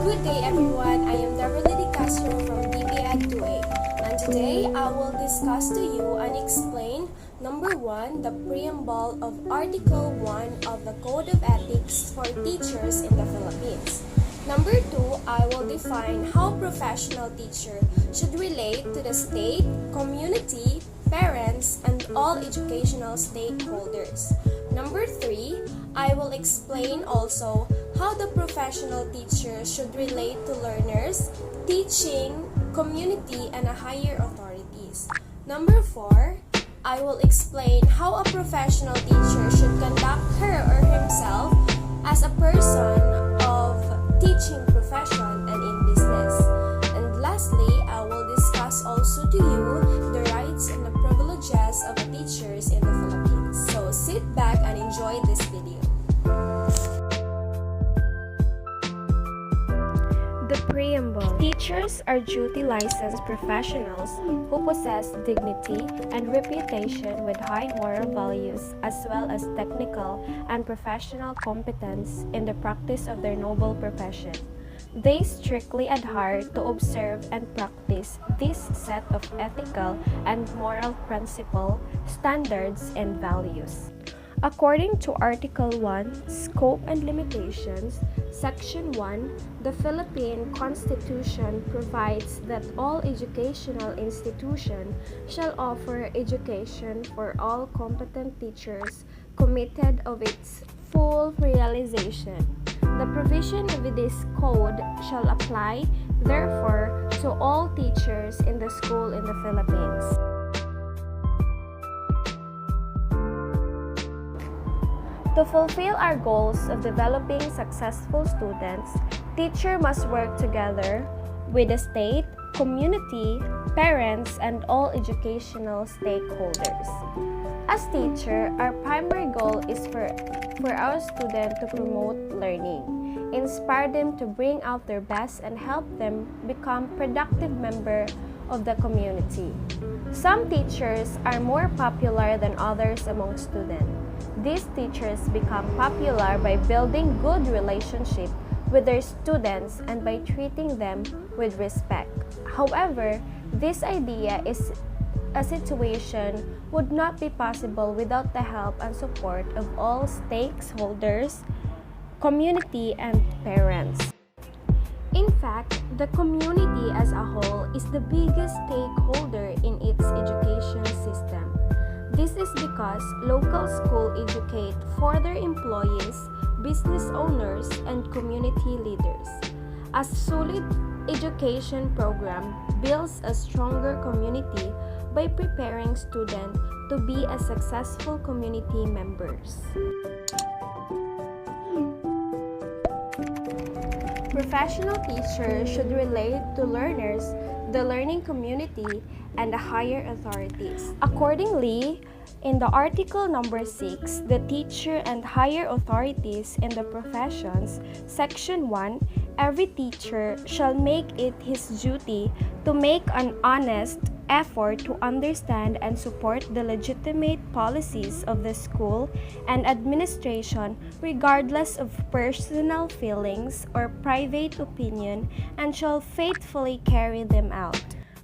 Good day everyone, I am Beverly Castro from Educ, and today I will discuss to you and explain number 1, the preamble of Article 1 of the Code of Ethics for Teachers in the Philippines. Number 2, I will define how professional teacher should relate to the state, community, parents, and all educational stakeholders. Number 3, I will explain also how the professional teacher should relate to learners, teaching, community, and higher authorities. Number 4, I will explain how a professional teacher should conduct her or himself as a person of teaching profession and in business. And lastly, I will discuss also to you the rights and the privileges of teachers in the Philippines. So sit back and enjoy this video. The Preamble. Teachers are duty licensed professionals who possess dignity and reputation with high moral values as well as technical and professional competence in the practice of their noble profession. They strictly adhere to observe and practice this set of ethical and moral principles, standards, and values. According to Article 1, Scope and Limitations, Section 1, the Philippine Constitution provides that all educational institutions shall offer education for all competent teachers committed of its full realization. The provision of this code shall apply, therefore, to all teachers in the school in the Philippines. To fulfill our goals of developing successful students, teachers must work together with the state, community, parents, and all educational stakeholders. As teacher, our primary goal is for our students to promote learning, inspire them to bring out their best, and help them become productive members of the community. Some teachers are more popular than others among students. These teachers become popular by building good relationships with their students and by treating them with respect. However, this idea is a situation would not be possible without the help and support of all stakeholders, community, and parents. In fact, the community as a whole is the biggest stakeholder in its education system. This is because local schools educate for their employees, business owners, and community leaders. A solid education program builds a stronger community by preparing students to be a successful community members. Professional teachers should relate to learners, the learning community, and the higher authorities. Accordingly, in the Article number 6, the teacher and higher authorities in the professions, Section 1, every teacher shall make it his duty to make an honest effort to understand and support the legitimate policies of the school and administration regardless of personal feelings or private opinion, and shall faithfully carry them out.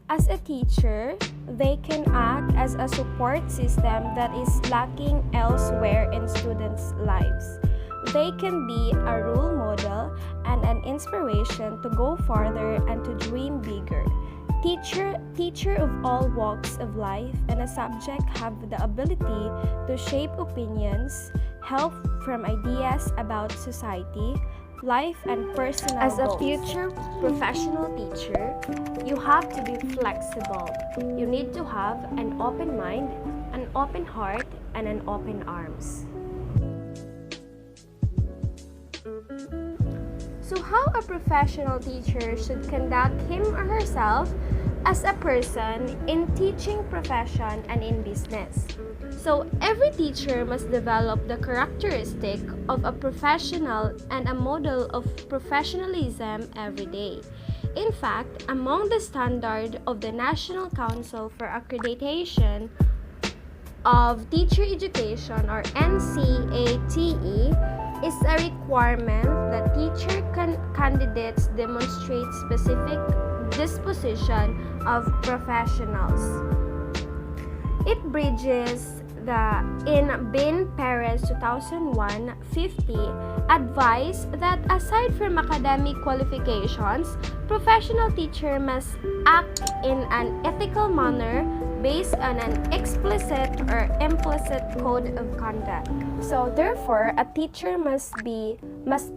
As a teacher, they can act as a support system that is lacking elsewhere in students' lives. They can be a role model and an inspiration to go farther and to dream bigger. Teacher of all walks of life and a subject have the ability to shape opinions, help from ideas about society, life, and personal goals. As a future professional teacher, you have to be flexible. You need to have an open mind, an open heart, and an open arms. So how a professional teacher should conduct him or herself as a person in teaching profession and in business. So every teacher must develop the characteristic of a professional and a model of professionalism every day. In fact, among the standard of the National Council for Accreditation of Teacher Education, or NCATE, is a requirement that teacher candidates demonstrate specific disposition of professionals. It bridges the in Bin Perez 2001-50 advice that aside from academic qualifications, professional teacher must act in an ethical manner based on an explicit or implicit code of conduct. So therefore, a teacher must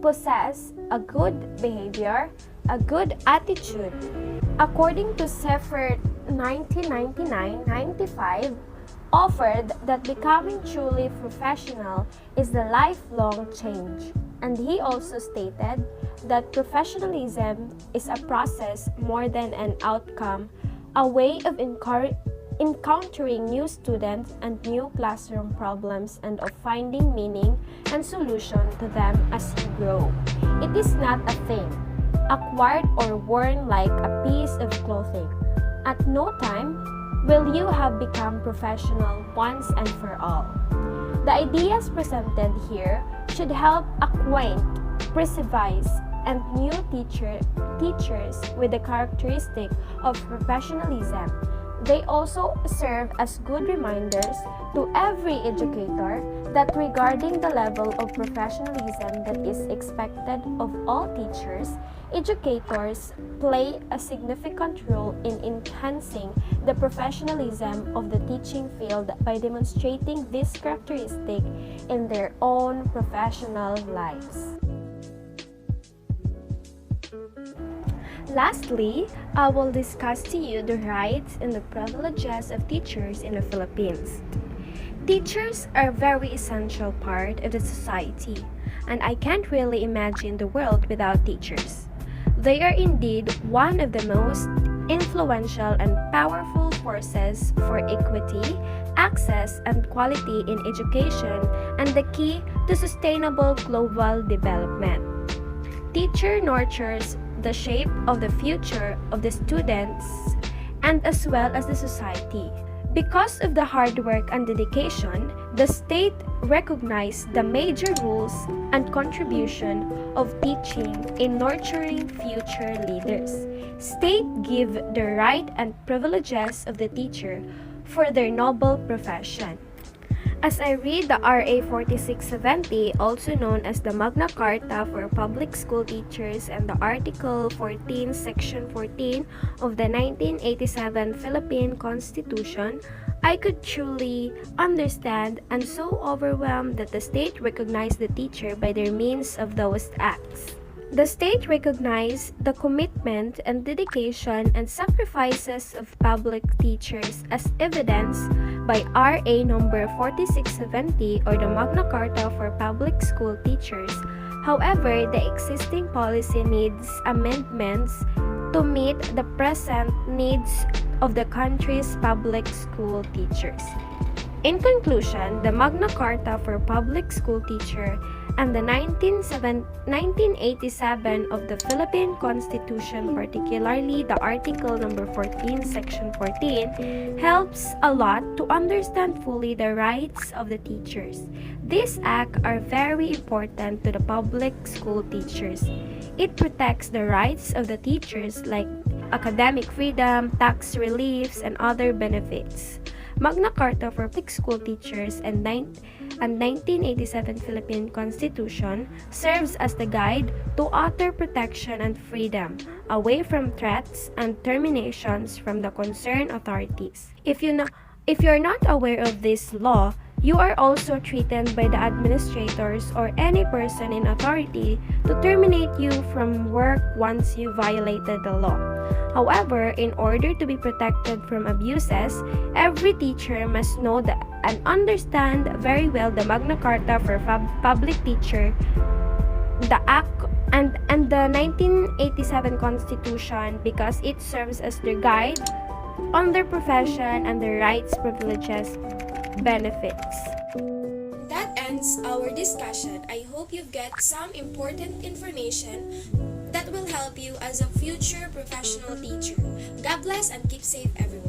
possess a good behavior, a good attitude. According to Sefer 1999-95, offered that becoming truly professional is a lifelong change. And he also stated that professionalism is a process more than an outcome, a way of encountering new students and new classroom problems and of finding meaning and solution to them as you grow. It is not a thing, acquired or worn like a piece of clothing. At no time will you have become professional once and for all. The ideas presented here should help acquaint, precise, and new teachers with the characteristic of professionalism. They also serve as good reminders to every educator that regarding the level of professionalism that is expected of all teachers, educators play a significant role in enhancing the professionalism of the teaching field by demonstrating this characteristic in their own professional lives. Lastly, I will discuss to you the rights and the privileges of teachers in the Philippines. Teachers are a very essential part of the society, and I can't really imagine the world without teachers. They are indeed one of the most influential and powerful forces for equity, access, and quality in education and the key to sustainable global development. Teacher nurtures the shape of the future of the students and as well as the society. Because of the hard work and dedication, the state recognized the major roles and contribution of teaching in nurturing future leaders. State give the right and privileges of the teacher for their noble profession. As I read the RA 4670, also known as the Magna Carta for Public School Teachers, and the Article 14, Section 14 of the 1987 Philippine Constitution, I could truly understand and so overwhelmed that the state recognized the teacher by their means of those acts. The state recognized the commitment and dedication and sacrifices of public teachers as evidenced by RA number 4670 or the Magna Carta for Public School Teachers. However, the existing policy needs amendments to meet the present needs of the country's public school teachers. In conclusion, the Magna Carta for Public School Teacher and the 1987 of the Philippine Constitution, particularly the Article number 14, Section 14, helps a lot to understand fully the rights of the teachers. These acts are very important to the public school teachers. It protects the rights of the teachers like academic freedom, tax reliefs, and other benefits. Magna Carta for Public School Teachers and 1987 Philippine Constitution serves as the guide to utter protection and freedom, away from threats and terminations from the concerned authorities. If you're not aware of this law, you are also threatened by the administrators or any person in authority to terminate you from work once you violated the law. However, in order to be protected from abuses, every teacher must know and understand very well the Magna Carta for Public Teacher, the Act, and the 1987 Constitution, because it serves as their guide on their profession and their rights, privileges, benefits. That ends our discussion. I hope you get some important information that will help you as a future professional teacher. God bless and keep safe, everyone.